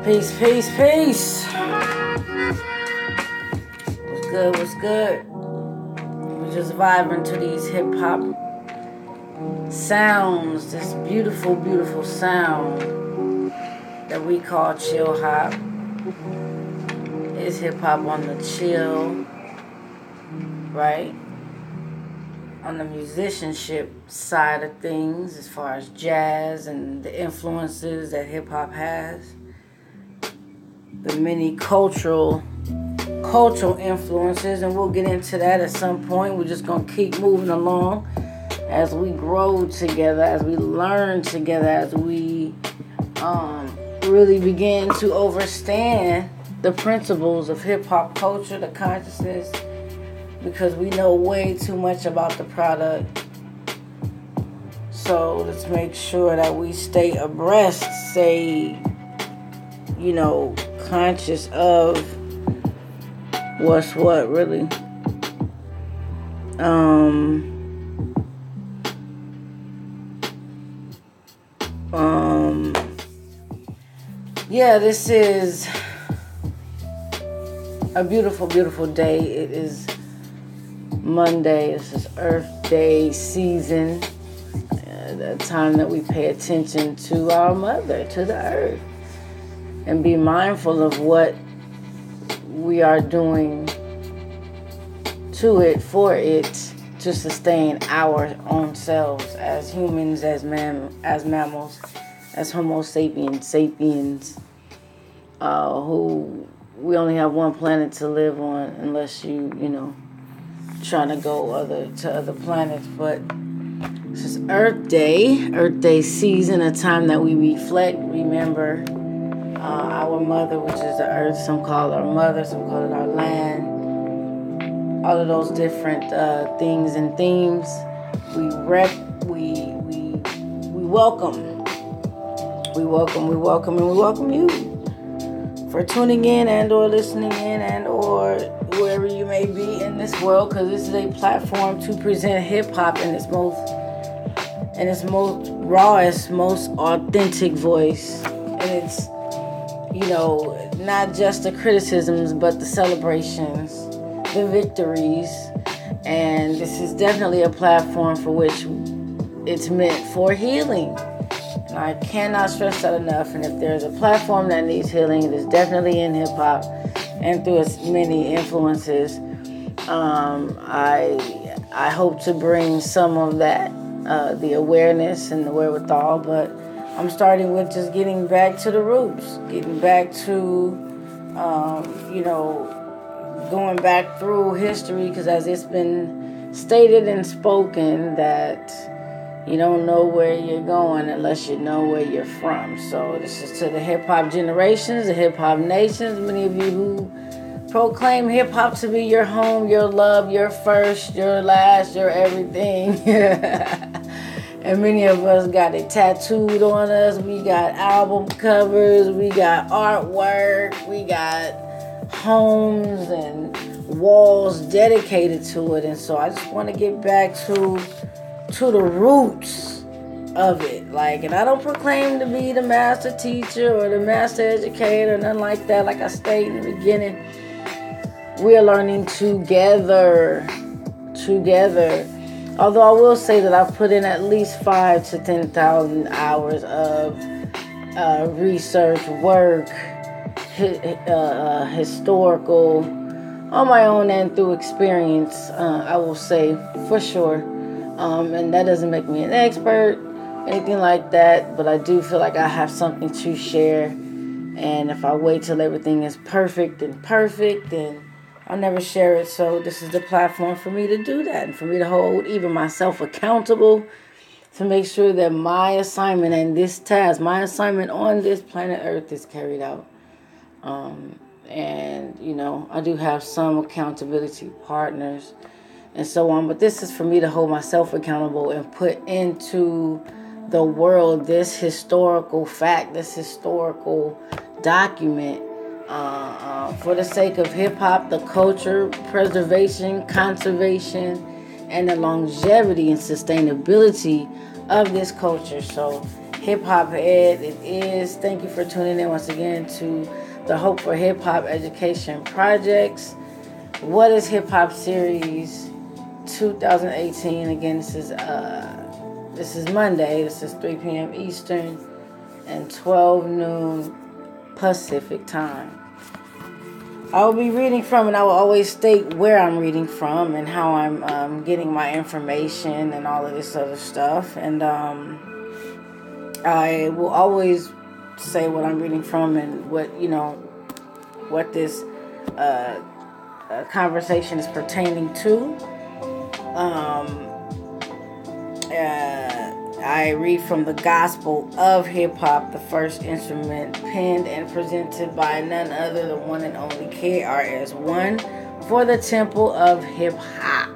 Peace, peace, peace. What's good, what's good? We're just vibing to these hip-hop sounds, this beautiful, beautiful sound that we call chill hop. It's hip-hop on the chill, right? On the musicianship side of things, as far as jazz and the influences that hip-hop has. The many cultural influences, and we'll get into that at some point. We're just going to keep moving along as we grow together, as we learn together, as we really begin to understand the principles of hip-hop culture, the consciousness, because we know way too much about the product. So let's make sure that we stay abreast, conscious of what's what, really. This is a beautiful, beautiful day. It is Monday. This is Earth Day season. The time that we pay attention to our mother, to the earth, and be mindful of what we are doing to it, for it, to sustain our own selves as humans, as mammals, as Homo sapiens, who we only have one planet to live on, unless trying to go to other planets. But this is Earth Day season, a time that we reflect, remember our mother, which is the earth. Some call it our mother, some call it our land. All of those different things and themes. We welcome. We welcome you for tuning in and or listening in and or wherever you may be in this world, because this is a platform to present hip hop in its most rawest, most authentic voice. And it's not just the criticisms, but the celebrations, the victories. And this is definitely a platform for which it's meant for healing. And I cannot stress that enough. And if there's a platform that needs healing, it is definitely in hip-hop and through its many influences. I hope to bring some of that, the awareness and the wherewithal, but I'm starting with just getting back to the roots, getting back to, going back through history, because as it's been stated and spoken, that you don't know where you're going unless you know where you're from. So this is to the hip-hop generations, the hip-hop nations, many of you who proclaim hip-hop to be your home, your love, your first, your last, your everything. And many of us got it tattooed on us. We got album covers. We got artwork. We got homes and walls dedicated to it. And so I just want to get back to the roots of it. And I don't proclaim to be the master teacher or the master educator or nothing like that. Like I stated in the beginning, we are learning together. Although I will say that I've put in at least 5,000 to 10,000 hours of research, work, historical, on my own and through experience, I will say for sure. And that doesn't make me an expert, anything like that, but I do feel like I have something to share. And if I wait till everything is perfect, then I'll never share it. So this is the platform for me to do that, and for me to hold even myself accountable, to make sure that my assignment and this task, my assignment on this planet Earth, is carried out. And I do have some accountability partners and so on, but this is for me to hold myself accountable and put into the world this historical fact, this historical document, for the sake of hip-hop, the culture, preservation, conservation, and the longevity and sustainability of this culture. So Hip Hop Ed, it is. Thank you for tuning in once again to the Hope for Hip Hop Education Projects. What is Hip Hop Series 2018? Again, this is Monday. This is 3 p.m. Eastern and 12 noon Pacific time. I will be reading from, and I will always state where I'm reading from and how I'm getting my information and all of this other stuff. And I will always say what I'm reading from and what this conversation is pertaining to. I read from the Gospel of Hip Hop, the first instrument penned and presented by none other than one and only KRS-One for the Temple of Hip Hop.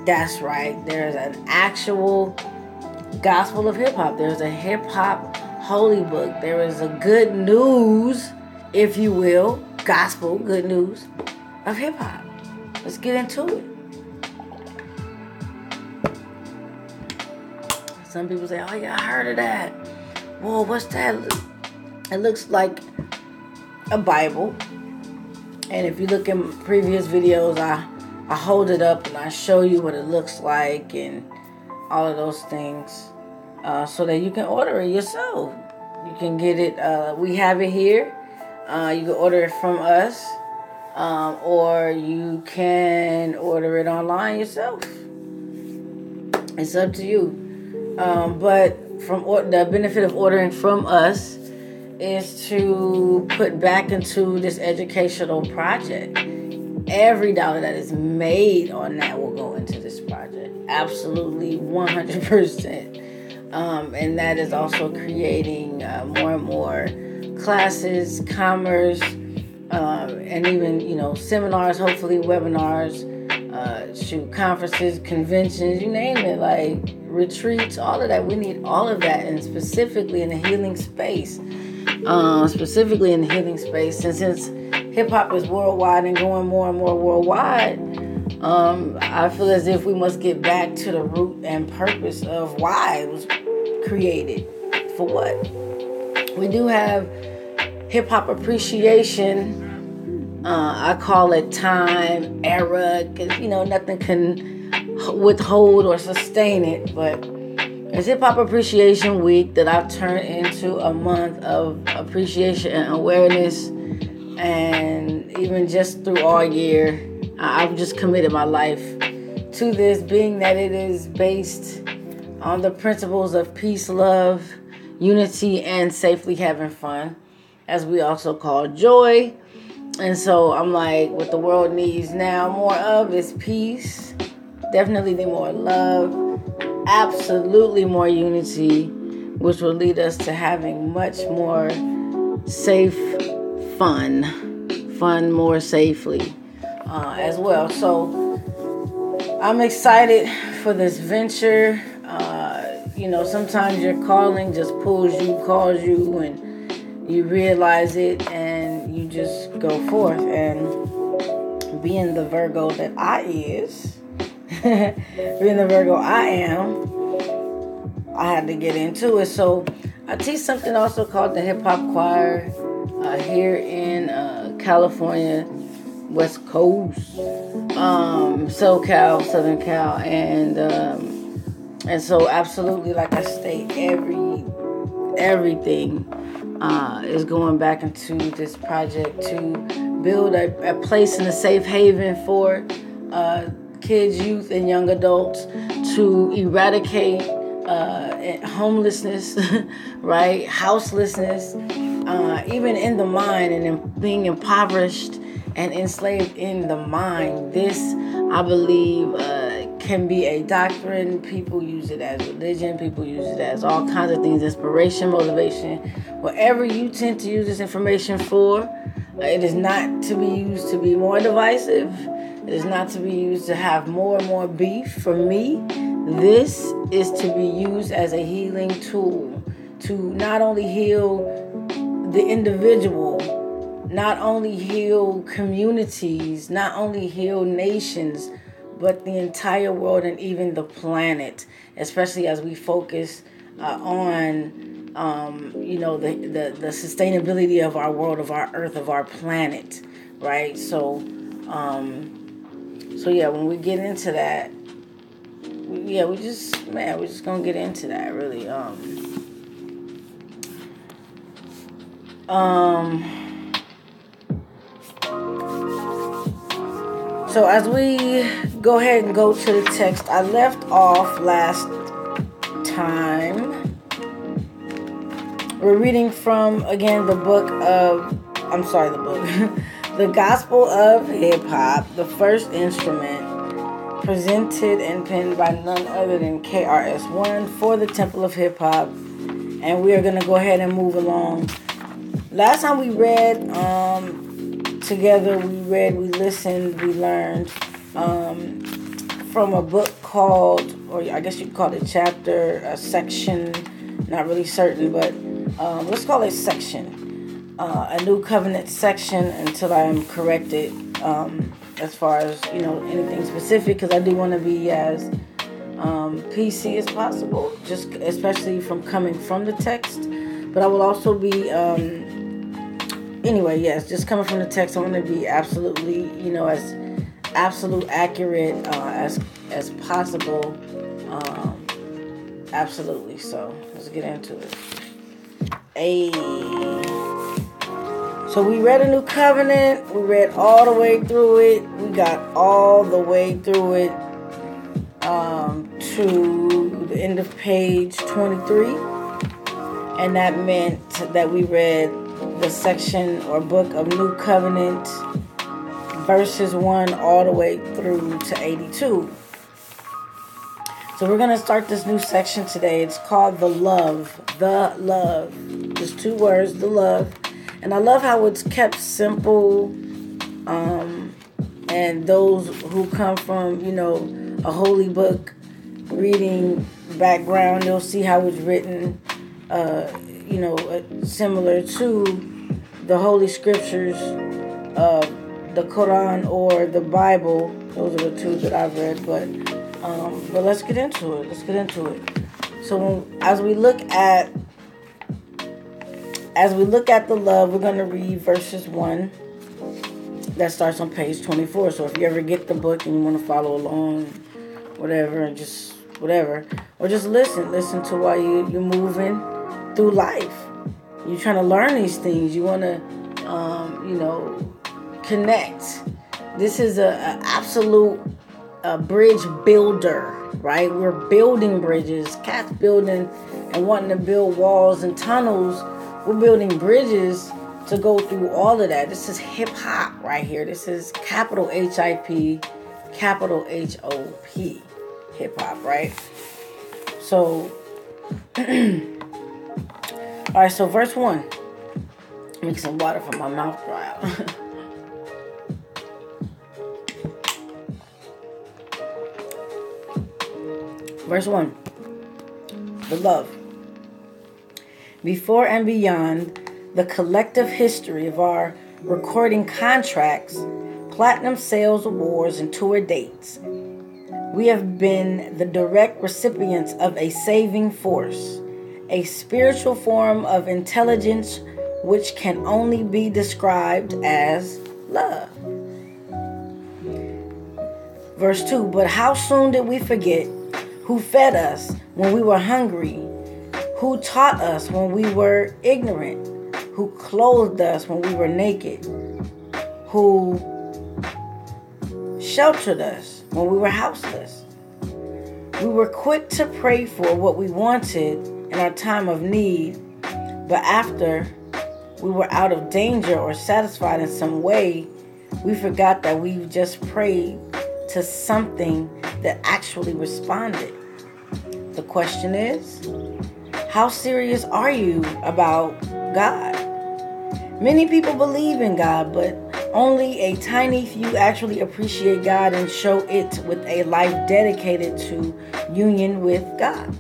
That's right. There's an actual Gospel of Hip Hop. There's a Hip Hop holy book. There is a good news, if you will, gospel, good news of hip hop. Let's get into it. Some people say, oh yeah, I heard of that. Whoa, what's that? It looks like a Bible. And if you look in previous videos, I hold it up and I show you what it looks like and all of those things, so that you can order it yourself. You can get it. We have it here. You can order it from us, or you can order it online yourself. It's up to you. But the benefit of ordering from us is to put back into this educational project. Every dollar that is made on that will go into this project. Absolutely 100%. And that is also creating more and more classes, commerce, and even, seminars, hopefully webinars, conferences, conventions, you name it, like retreats, all of that. We need all of that, and specifically in the healing space. Since hip hop is worldwide and going more and more worldwide, I feel as if we must get back to the root and purpose of why it was created. For what? We do have hip hop appreciation. I call it time, era, because nothing can withhold or sustain it. But it's Hip Hop Appreciation Week that I've turned into a month of appreciation and awareness. And even just through all year, I've just committed my life to this, being that it is based on the principles of peace, love, unity, and safely having fun, as we also call joy. And so I'm like, what the world needs now more of is peace. Definitely more love. Absolutely more unity, which will lead us to having much more safe fun more safely as well. So I'm excited for this venture. Sometimes your calling just calls you, and you realize it, and you just go forth. And being the Virgo that I am, I had to get into it. So I teach something also called the Hip Hop Choir here in California, West Coast, SoCal, Southern Cal, and so absolutely, like I state, everything is going back into this project to build a place in a safe haven for kids, youth, and young adults, to eradicate homelessness, right? Houselessness, even in the mind, and in being impoverished and enslaved in the mind. This, I believe, can be a doctrine. People use it as religion. People use it as all kinds of things, inspiration, motivation. Whatever you tend to use this information for, it is not to be used to be more divisive. It is not to be used to have more and more beef. For me, this is to be used as a healing tool to not only heal the individual, not only heal communities, not only heal nations, but the entire world and even the planet, especially as we focus on, the sustainability of our world, of our earth, of our planet, right? So yeah, when we get into that, we're just gonna get into that, really. So as we go ahead and go to the text, I left off last time. We're reading from, again, the The Gospel of Hip Hop, the first instrument, presented and penned by none other than KRS-One for the Temple of Hip Hop. And we are going to go ahead and move along. Last time we read together, we listened, we learned from a book called, or I guess you could call it a chapter, a section, not really certain, but let's call it section. A New Covenant section until I am corrected as far as, anything specific, because I do want to be as PC as possible, just especially from coming from the text. But I will also be, just coming from the text, I want to be absolutely, as absolute accurate as possible. Absolutely. So let's get into it. So we read a New Covenant. We read all the way through it. We got all the way through it to the end of page 23. And that meant that we read the section or book of New Covenant, verses 1 all the way through to 82. So we're going to start this new section today. It's called The Love. The Love. Just two words, the love. And I love how it's kept simple. And those who come from, a holy book reading background, you'll see how it's written, similar to the Holy Scriptures, the Quran or the Bible. Those are the two that I've read, but let's get into it. So as we look at the love, we're going to read verses 1 that starts on page 24. So if you ever get the book and you want to follow along, whatever, or just listen to while you're moving through life. You're trying to learn these things. You want to, connect. This is a absolute bridge builder, right? We're building bridges. Cats building and wanting to build walls and tunnels. We're building bridges to go through all of that. This is hip hop right here. This is capital HIP, capital HOP, hip hop, right? So, all right, so verse 1. Make some water from my mouth dry out. Verse 1. The love. Before and beyond the collective history of our recording contracts, platinum sales awards, and tour dates, we have been the direct recipients of a saving force, a spiritual form of intelligence which can only be described as love. Verse 2, but how soon did we forget who fed us when we were hungry, who taught us when we were ignorant, who clothed us when we were naked, who sheltered us when we were houseless. We were quick to pray for what we wanted in our time of need, but after we were out of danger or satisfied in some way, we forgot that we just prayed to something that actually responded. The question is, how serious are you about God? Many people believe in God, but only a tiny few actually appreciate God and show it with a life dedicated to union with God.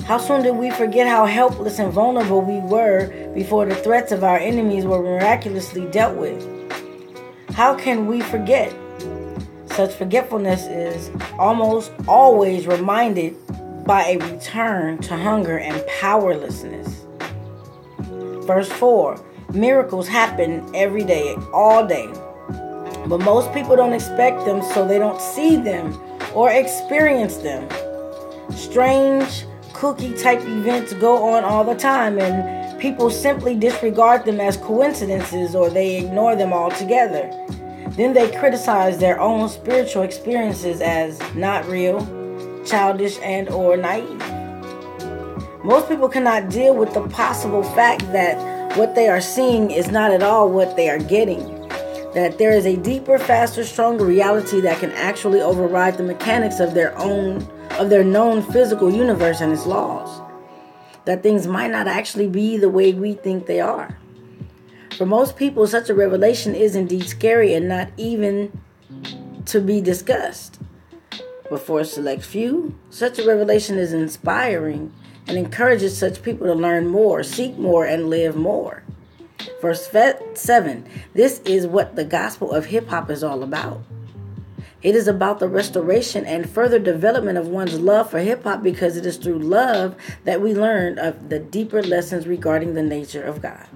How soon did we forget how helpless and vulnerable we were before the threats of our enemies were miraculously dealt with? How can we forget? Such forgetfulness is almost always reminded by a return to hunger and powerlessness. Verse 4. Miracles happen every day, all day. But most people don't expect them, so they don't see them or experience them. Strange, cookie-type events go on all the time, and people simply disregard them as coincidences or they ignore them altogether. Then they criticize their own spiritual experiences as not real, childish, and or naive. Most people cannot deal with the possible fact that what they are seeing is not at all what they are getting. That there is a deeper, faster, stronger reality that can actually override the mechanics of their known physical universe and its laws. That things might not actually be the way we think they are. For most people, such a revelation is indeed scary and not even to be discussed. But for a select few, such a revelation is inspiring and encourages such people to learn more, seek more, and live more. Verse 7, this is what the gospel of hip-hop is all about. It is about the restoration and further development of one's love for hip-hop, because it is through love that we learn of the deeper lessons regarding the nature of God.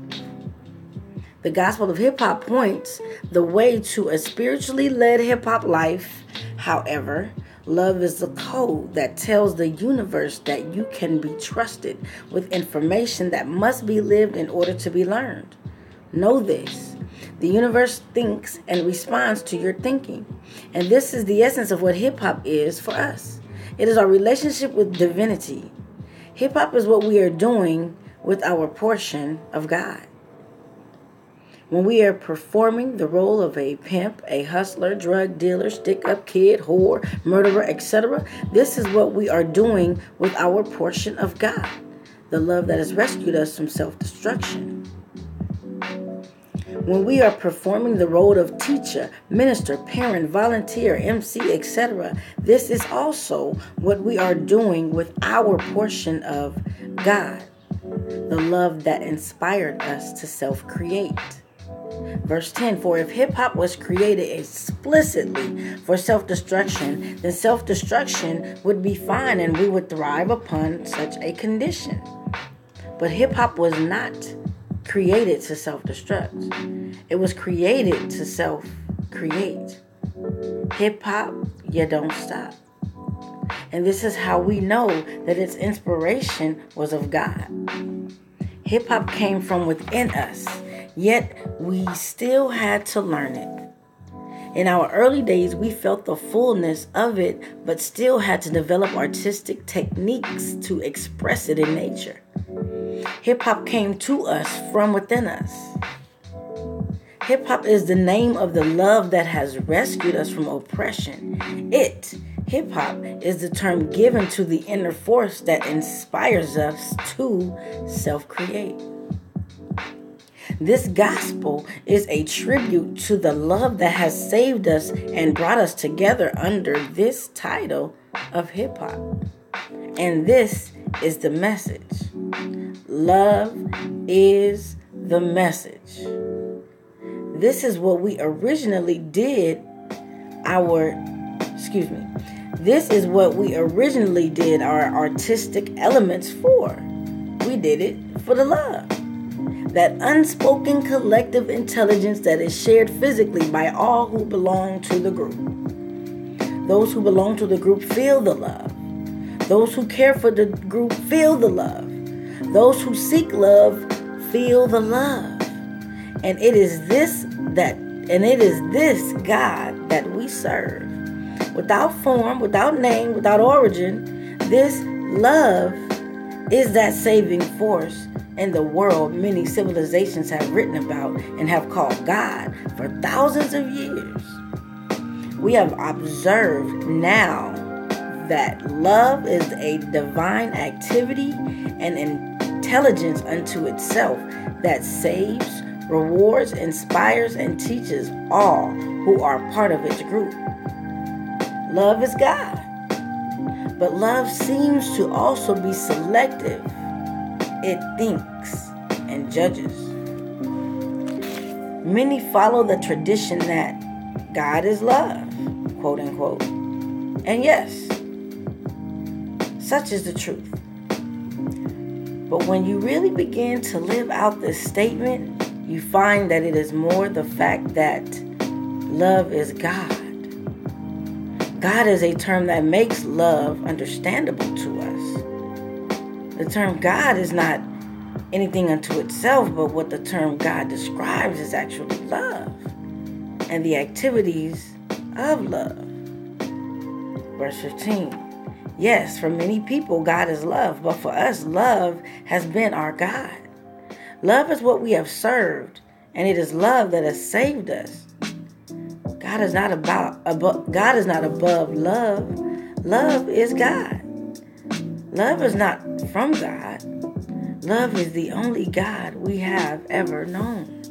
The gospel of hip-hop points the way to a spiritually led hip-hop life. However, love is the code that tells the universe that you can be trusted with information that must be lived in order to be learned. Know this. The universe thinks and responds to your thinking. And this is the essence of what hip-hop is for us. It is our relationship with divinity. Hip-hop is what we are doing with our portion of God. When we are performing the role of a pimp, a hustler, drug dealer, stick-up kid, whore, murderer, etc., this is what we are doing with our portion of God, the love that has rescued us from self-destruction. When we are performing the role of teacher, minister, parent, volunteer, MC, etc., this is also what we are doing with our portion of God, the love that inspired us to self-create. Verse 10, for if hip-hop was created explicitly for self-destruction, then self-destruction would be fine and we would thrive upon such a condition. But hip-hop was not created to self-destruct. It was created to self-create. Hip-hop, you don't stop. And this is how we know that its inspiration was of God. Hip-hop came from within us, yet we still had to learn it. In our early days, we felt the fullness of it, but still had to develop artistic techniques to express it in nature. Hip-hop came to us from within us. Hip-hop is the name of the love that has rescued us from oppression. Hip-hop, is the term given to the inner force that inspires us to self-create. This gospel is a tribute to the love that has saved us and brought us together under this title of hip-hop. And this is the message. Love is the message. This is what we originally did This is what we originally did our artistic elements for. We did it for the love. That unspoken collective intelligence that is shared physically by all who belong to the group. Those who belong to the group feel the love. Those who care for the group feel the love. Those who seek love feel the love. And it is this God that we serve. Without form, without name, without origin, this love is that saving force in the world many civilizations have written about and have called God for thousands of years. We have observed now that love is a divine activity and intelligence unto itself that saves, rewards, inspires, and teaches all who are part of its group. Love is God, but love seems to also be selective. It thinks and judges. Many follow the tradition that God is love, quote unquote. And yes, such is the truth. But when you really begin to live out this statement, you find that it is more the fact that love is God. God is a term that makes love understandable to us. The term God is not anything unto itself, but what the term God describes is actually love and the activities of love. Verse 15. Yes, for many people, God is love, but for us, love has been our God. Love is what we have served, and it is love that has saved us. God is not above love. Love is God. Love is not from God. Love is the only God we have ever known.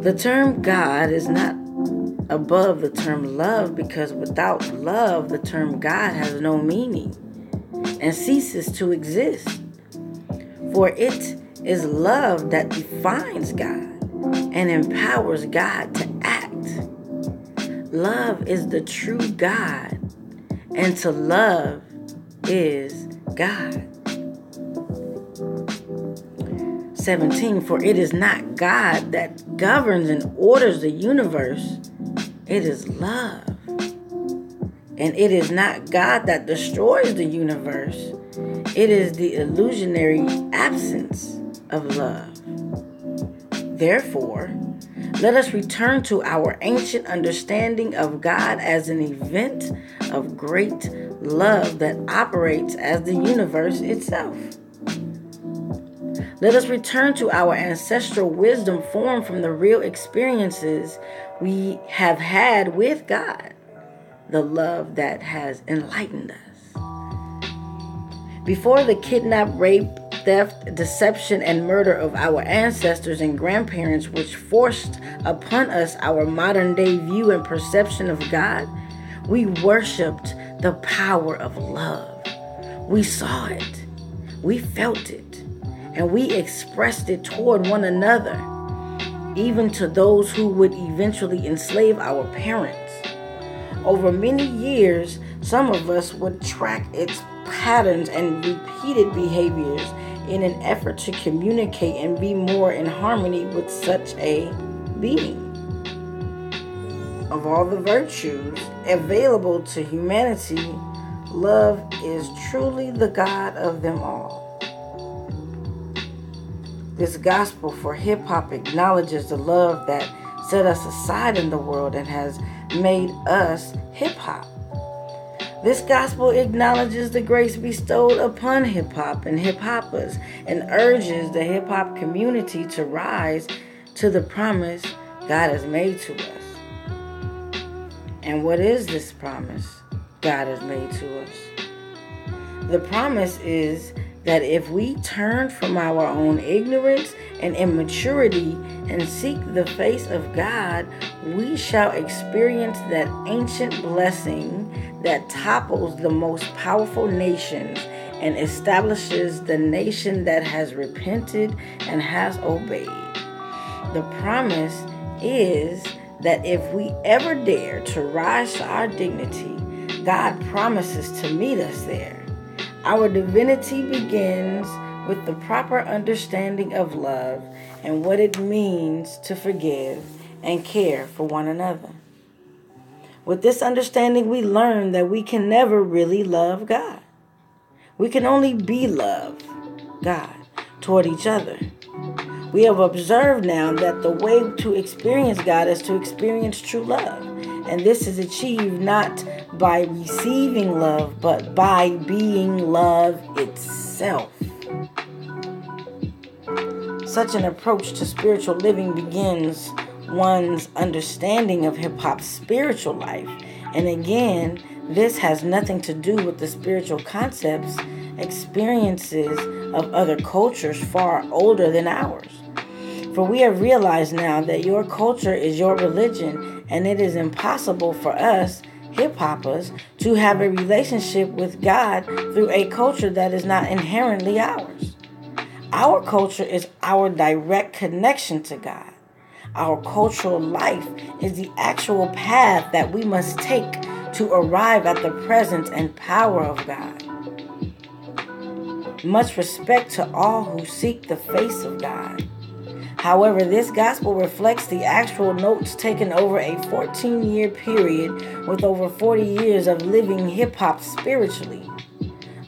The term God is not above the term love, because without love, the term God has no meaning and ceases to exist. For it is love that defines God and empowers God to act. Love is the true God, and to love is God. 17, for it is not God that governs and orders the universe. It is love. And it is not God that destroys the universe. It is the illusionary absence of love. Therefore, let us return to our ancient understanding of God as an event of great love that operates as the universe itself. Let us return to our ancestral wisdom formed from the real experiences we have had with God, the love that has enlightened us. Before the kidnap, rape, theft, deception, and murder of our ancestors and grandparents, which forced upon us our modern-day view and perception of God, we worshipped the power of love. We saw it, we felt it, and we expressed it toward one another, even to those who would eventually enslave our parents. Over many years, some of us would track its patterns and repeated behaviors in an effort to communicate and be more in harmony with such a being. Of all the virtues available to humanity, love is truly the God of them all. This gospel for hip-hop acknowledges the love that set us aside in the world and has made us hip-hop. This gospel acknowledges the grace bestowed upon hip-hop and hip-hoppers and urges the hip-hop community to rise to the promise God has made to us. And what is this promise God has made to us? The promise is that if we turn from our own ignorance and immaturity and seek the face of God, we shall experience that ancient blessing that topples the most powerful nations and establishes the nation that has repented and has obeyed. The promise is that if we ever dare to rise to our dignity, God promises to meet us there. Our divinity begins with the proper understanding of love and what it means to forgive and care for one another. With this understanding, we learn that we can never really love God. We can only be love, God, toward each other. We have observed now that the way to experience God is to experience true love. And this is achieved not by receiving love, but by being love itself. Such an approach to spiritual living begins one's understanding of hip-hop's spiritual life. And again, this has nothing to do with the spiritual concepts, experiences of other cultures far older than ours. For we have realized now that your culture is your religion, and it is impossible for us, hip-hoppers, to have a relationship with God through a culture that is not inherently ours. Our culture is our direct connection to God. Our cultural life is the actual path that we must take to arrive at the presence and power of God. Much respect to all who seek the face of God. However, this gospel reflects the actual notes taken over a 14-year period with over 40 years of living hip-hop spiritually.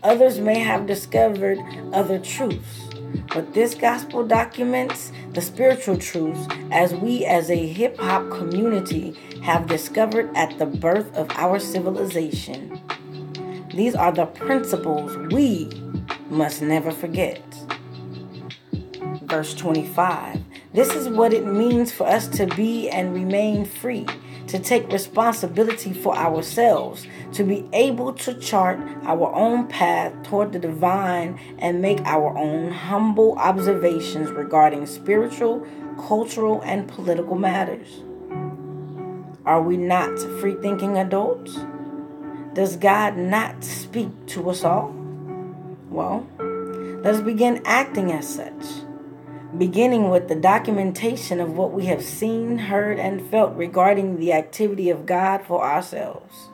Others may have discovered other truths, but this gospel documents the spiritual truths as we as a hip-hop community have discovered at the birth of our civilization. These are the principles we must never forget. Verse 25. This is what it means for us to be and remain free, to take responsibility for ourselves, to be able to chart our own path toward the divine and make our own humble observations regarding spiritual, cultural, and political matters. Are we not free-thinking adults? Does God not speak to us all? Well, let us begin acting as such, beginning with the documentation of what we have seen, heard, and felt regarding the activity of God for ourselves.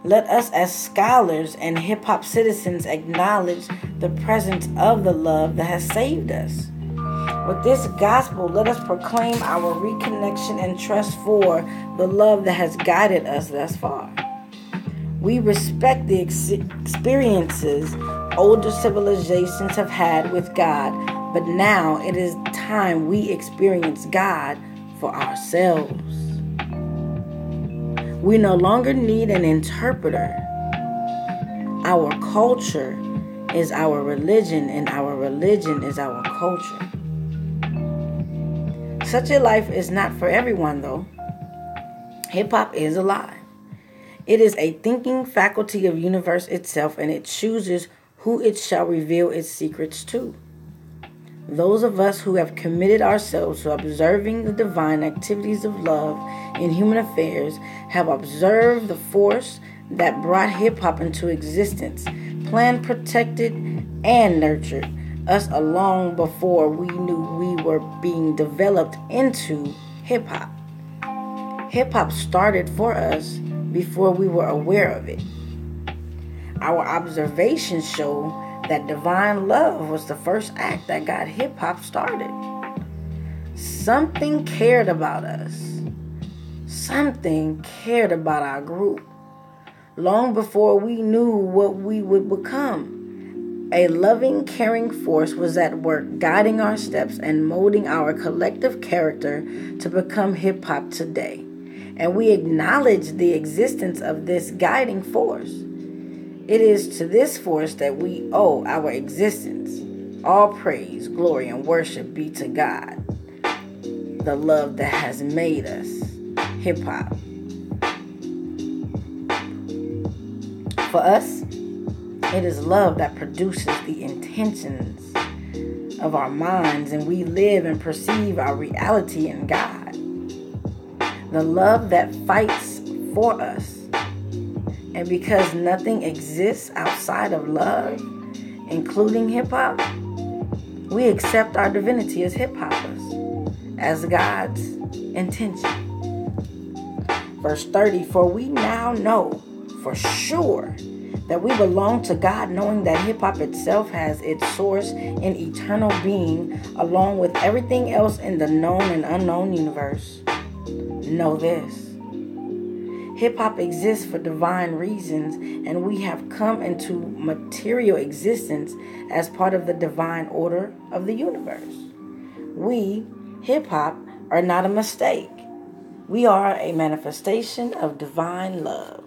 Let us as scholars and hip-hop citizens acknowledge the presence of the love that has saved us. With this gospel, let us proclaim our reconnection and trust for the love that has guided us thus far. We respect the experiences older civilizations have had with God, but now it is time we experience God for ourselves. We no longer need an interpreter. Our culture is our religion, and our religion is our culture. Such a life is not for everyone, though. Hip-hop is alive. It is a thinking faculty of universe itself, and it chooses who it shall reveal its secrets to. Those of us who have committed ourselves to observing the divine activities of love in human affairs have observed the force that brought hip-hop into existence, planned, protected, and nurtured us long before we knew we were being developed into hip-hop. Hip-hop started for us before we were aware of it. Our observations show that divine love was the first act that got hip-hop started. Something cared about us. Something cared about our group. Long before we knew what we would become, a loving, caring force was at work guiding our steps and molding our collective character to become hip-hop today. And we acknowledge the existence of this guiding force. It is to this force that we owe our existence. All praise, glory, and worship be to God, the love that has made us hip-hop. For us, it is love that produces the intentions of our minds, and we live and perceive our reality in God. The love that fights for us. And because nothing exists outside of love, including hip-hop, we accept our divinity as hip-hoppers, as God's intention. Verse 30, for we now know for sure that we belong to God, knowing that hip-hop itself has its source in eternal being, along with everything else in the known and unknown universe. Know this. Hip-hop exists for divine reasons, and we have come into material existence as part of the divine order of the universe. We, hip-hop, are not a mistake. We are a manifestation of divine love.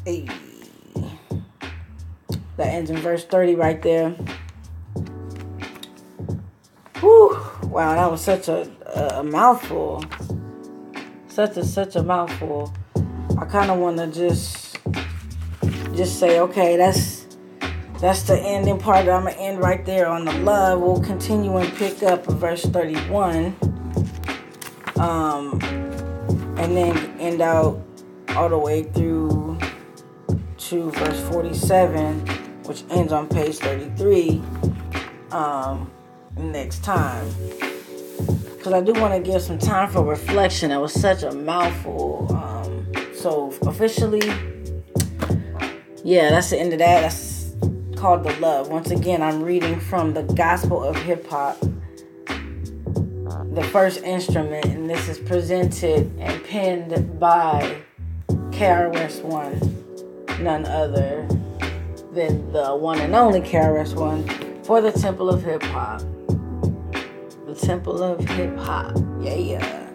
Hey. That ends in verse 30 right there. Whew. Wow, that was such a mouthful. Such a mouthful. I kind of want to just say, okay, that's the ending part. I'm going to end right there on the love. We'll continue and pick up verse 31. And then end out all the way through to verse 47, which ends on page 33. next time. Because I do want to give some time for reflection. That was such a mouthful. So officially, yeah, that's the end of that. That's called The Love. Once again, I'm reading from the Gospel of Hip Hop, the first instrument, and this is presented and penned by KRS-One, none other than the one and only KRS-One, for the Temple of Hip Hop. The Temple of Hip Hop, yeah.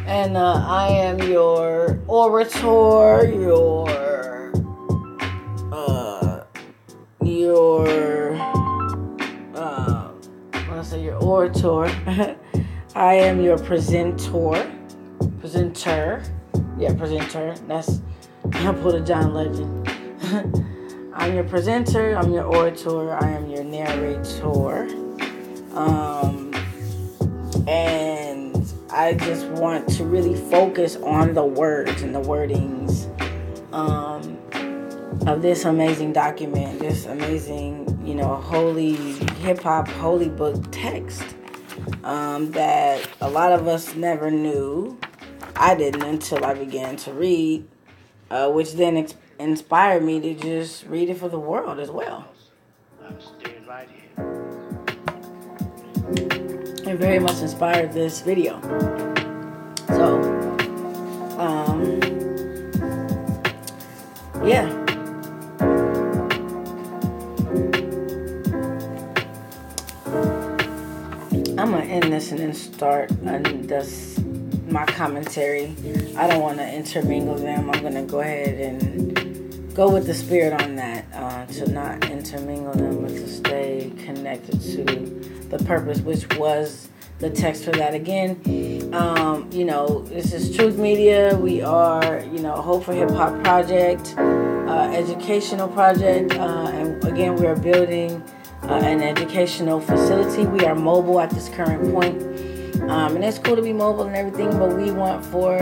And I am your orator, your orator. I am your presenter. That's, I pulled a John Legend. I'm your presenter, I'm your orator, I am your narrator. And I just want to really focus on the words and the wordings of this amazing document, this amazing, holy hip-hop, holy book text that a lot of us never knew. I didn't until I began to read, which then inspired me to just read it for the world as well. I'm staying right here. It very much inspired this video. So, yeah. I'm going to end this and then start my commentary. I don't want to intermingle them. I'm going to go ahead and go with the spirit on that, to not intermingle them, but to stay connected to the purpose, which was the text for that. Again, this is Truth Media. We are, Hope4HipHop project, educational project, and again, we are building an educational facility. We are mobile at this current point, and it's cool to be mobile and everything, but we want for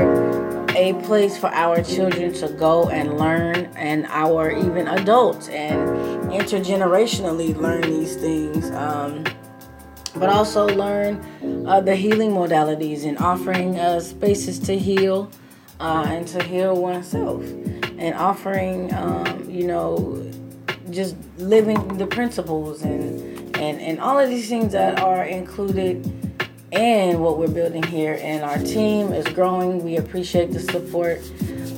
a place for our children to go and learn, and our even adults, and intergenerationally learn these things, but also learn the healing modalities, and offering spaces to heal, and to heal oneself, and offering just living the principles and all of these things that are included in what we're building here. And our team is growing. We appreciate the support.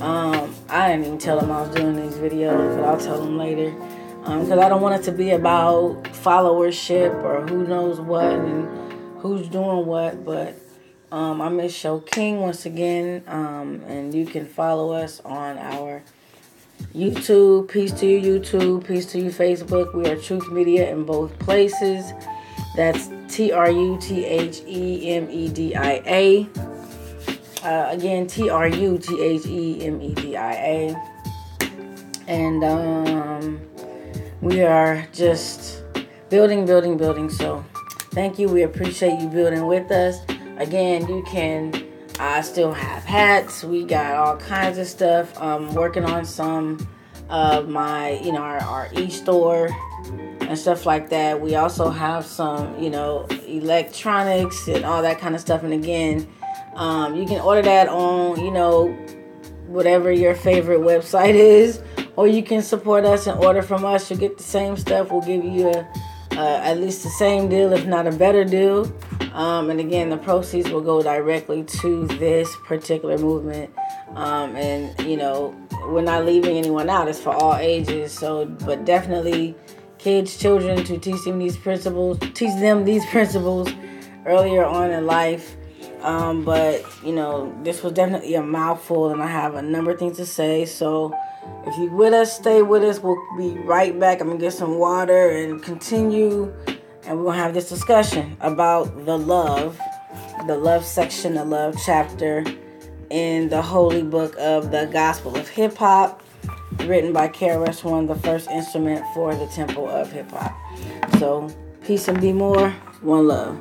I didn't even tell them I was doing these videos, but I'll tell them later, because I don't want it to be about followership or who knows what and who's doing what. But I'm Miss Show King once again, and you can follow us on our YouTube, Peace to You YouTube, Peace to You Facebook. We are Truth Media in both places. That's TRUTHEMEDIA. Again, TRUTHEMEDIA. And we are just building. So thank you. We appreciate you building with us. Again, you can still have hats. We got all kinds of stuff. Working on some of my, our e-store and stuff like that. We also have some, electronics and all that kind of stuff. And again, you can order that on, whatever your favorite website is, or you can support us and order from us. You'll get the same stuff. We'll give you at least the same deal, if not a better deal. And again, the proceeds will go directly to this particular movement. And we're not leaving anyone out. It's for all ages. So, but definitely kids, children, to teach them these principles earlier on in life. But this was definitely a mouthful, and I have a number of things to say. So if you're with us, stay with us. We'll be right back. I'm gonna get some water and continue, and we're gonna have this discussion about the love section, the love chapter in the holy book of the Gospel of Hip Hop, written by KRS-One, the first instrument for the Temple of Hip Hop. So peace and be more. One love.